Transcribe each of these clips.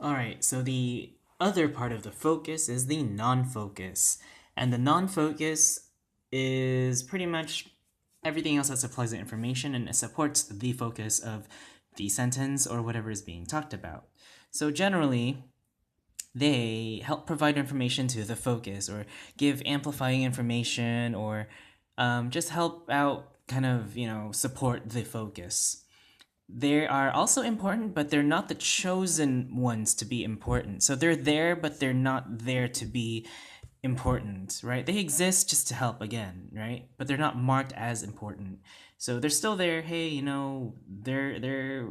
Alright, so the other part of the focus is the non-focus. And the non-focus is pretty much everything else that supplies the information and it supports the focus of the sentence or whatever is being talked about. So generally, they help provide information to the focus or give amplifying information or just help out kind of, support the focus. They are also important, but they're not the chosen ones to be important. So they're there, but they're not there to be important, right? They exist just to help again, right? But they're not marked as important. So they're still there. Hey, they're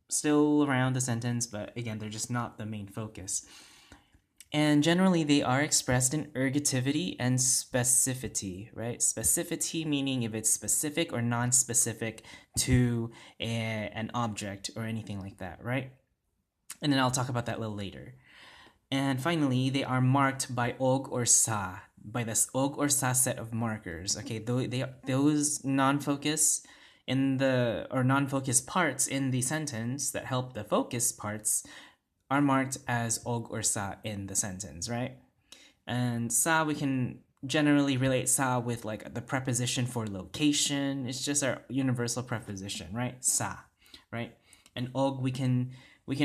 still around the sentence, but again, they're just not the main focus. And generally, they are expressed in ergativity and specificity, right? Specificity meaning if it's specific or non specific to an object or anything like that, right? And then I'll talk about that a little later. And finally, they are marked by og or sa, by this og or sa set of markers. Okay, those non-focus non-focus parts in the sentence that help the focus parts are marked as og or sa in the sentence, right? And sa, we can generally relate sa with like the preposition for location. It's just our universal preposition, right? Sa, right? And og, we can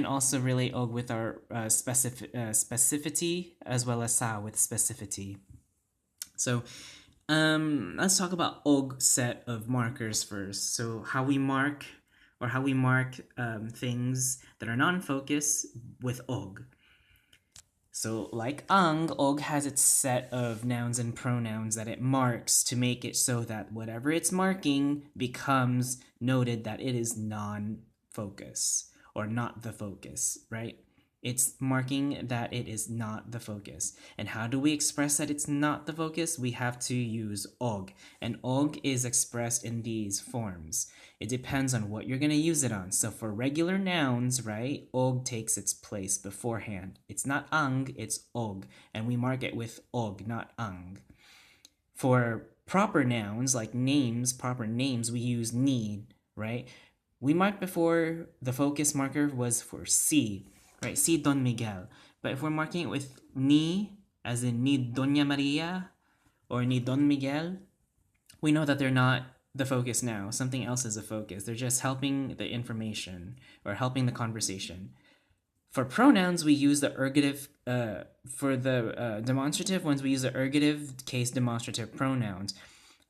also relate og with our specificity as well as sa with specificity. So let's talk about og set of markers first. So how we mark things that are non-focus with og. So like og has its set of nouns and pronouns that it marks to make it so that whatever it's marking becomes noted that it is non-focus or not the focus, right? It's marking that it is not the focus. And how do we express that it's not the focus? We have to use og. And og is expressed in these forms. It depends on what you're going to use it on. So for regular nouns, right, og takes its place beforehand. It's not ang, it's og. And we mark it with og, not ang. For proper nouns, like names, proper names, we use ni, right? We marked before the focus marker was for si, right? Si Don Miguel. But if we're marking it with ni, as in ni Doña Maria or ni Don Miguel, we know that they're not the focus now. Something else is a focus. They're just helping the information or helping the conversation. For pronouns, we use the ergative. For the demonstrative ones, we use the ergative case demonstrative pronouns.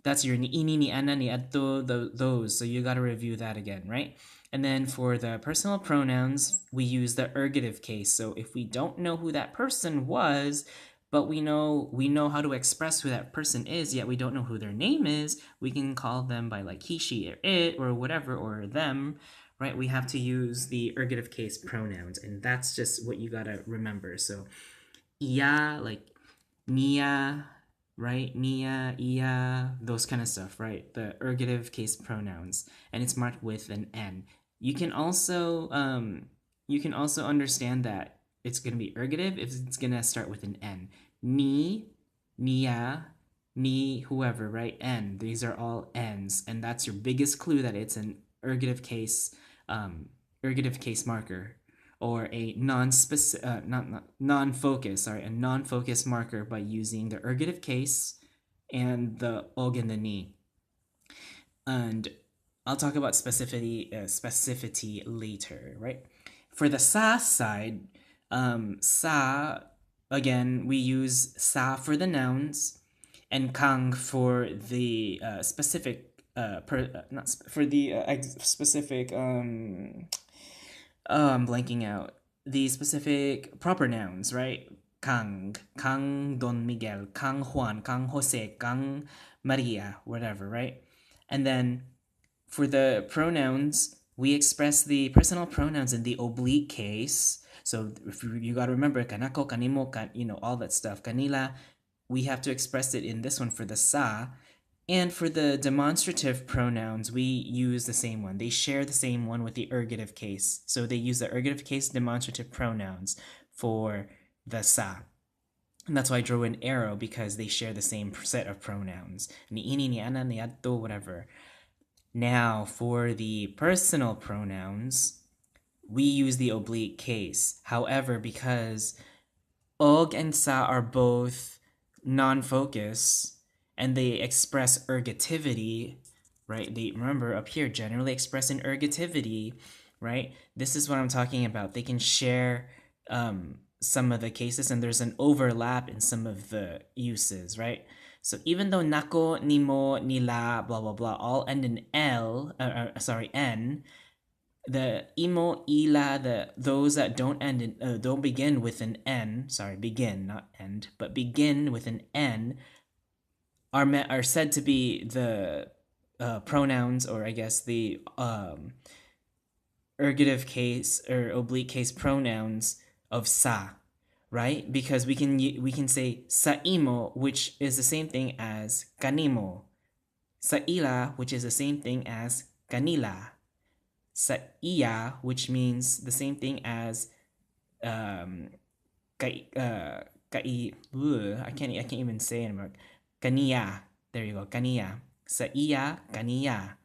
That's your ni, ini, ni, ana, ni, ato, those. So you got to review that again, right? And then for the personal pronouns, we use the ergative case. So if we don't know who that person was, but we know how to express who that person is, yet we don't know who their name is, we can call them by like he, she, or it, or whatever, or them, right? We have to use the ergative case pronouns, and that's just what you gotta remember. So, iya, like nia, right? Nia, iya, those kind of stuff, right? The ergative case pronouns, and it's marked with an N. You can also understand that it's gonna be ergative if it's gonna start with an N. Ni, nia, ni, whoever, right? N. These are all N's, and that's your biggest clue that it's an ergative case marker, or a non-focus, a non-focus marker by using the ergative case and the og and the ni. And I'll talk about specificity later, right? For the sa side, sa, again, we use sa for the nouns and kang for the specific specific I'm blanking out. The specific proper nouns, right? Kang Don Miguel, Kang Juan, Kang Jose, Kang Maria, whatever, right? And then for the pronouns, we express the personal pronouns in the oblique case. So if you got to remember, kanako, kanimo, all that stuff. Kanila, we have to express it in this one for the sa. And for the demonstrative pronouns, we use the same one. They share the same one with the ergative case. So they use the ergative case demonstrative pronouns for the sa. And that's why I drew an arrow, because they share the same set of pronouns. Ni ini, ni ana, ni ato, whatever. Now, for the personal pronouns, we use the oblique case. However, because og and sa are both non-focus and they express ergativity, right? They, remember up here, generally express in ergativity, right? This is what I'm talking about. They can share some of the cases, and there's an overlap in some of the uses, right? So even though nako, nimo, nila, blah blah blah all end in n, the imo, ila, the those that don't end in don't begin with an n, sorry, begin, not end, but begin with an n, are said to be the pronouns, or I guess the ergative case or oblique case pronouns of sa, right? Because we can say sa imo, which is the same thing as kanimo, sa ila, which is the same thing as kanila, sa iya, which means the same thing as kai, I can't even say it anymore. Kaniya. There you go. Kaniya. Sa iya, kaniya.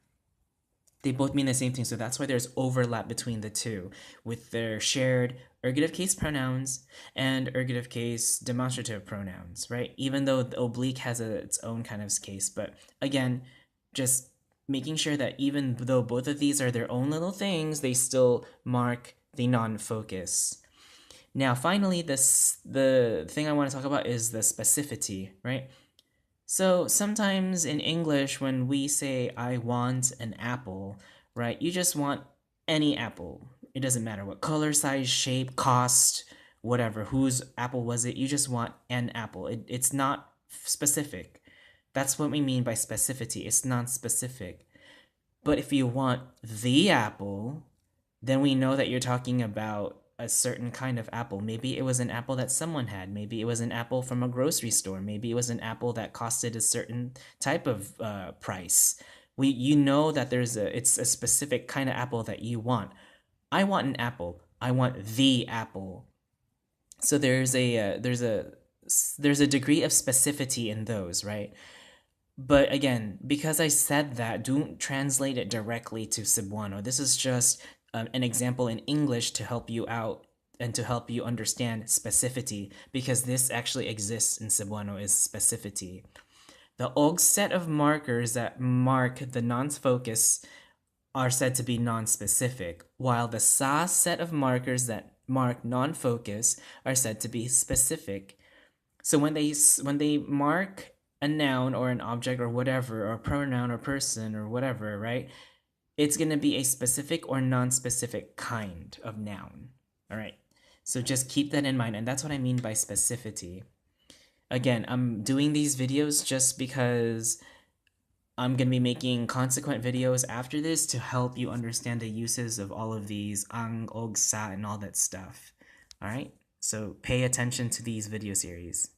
They both mean the same thing, so that's why there's overlap between the two with their shared ergative case pronouns and ergative case demonstrative pronouns, right? Even though the oblique has its own kind of case, but again, just making sure that even though both of these are their own little things, they still mark the non-focus. Now, finally, the thing I want to talk about is the specificity, right? So sometimes in English, when we say, I want an apple, right, you just want any apple. It doesn't matter what color, size, shape, cost, whatever, whose apple was it, you just want an apple. It's not specific. That's what we mean by specificity. It's non-specific. But if you want the apple, then we know that you're talking about a certain kind of apple. Maybe it was an apple that someone had. Maybe it was an apple from a grocery store. Maybe it was an apple that costed a certain type of price. You know that it's a specific kind of apple that you want. I want an apple. I want the apple. So there's a degree of specificity in those, right? But again, because I said that, don't translate it directly to Cebuano. This is just an example in English to help you out and to help you understand specificity, because this actually exists in Cebuano, is specificity. The og set of markers that mark the non-focus are said to be non-specific, while the sa set of markers that mark non-focus are said to be specific. So when they mark a noun or an object or whatever, or a pronoun or person or whatever, right? It's going to be a specific or non-specific kind of noun. All right. So just keep that in mind. And that's what I mean by specificity. Again, I'm doing these videos just because I'm going to be making consequent videos after this to help you understand the uses of all of these ang, og, sa, and all that stuff. All right. So pay attention to these video series.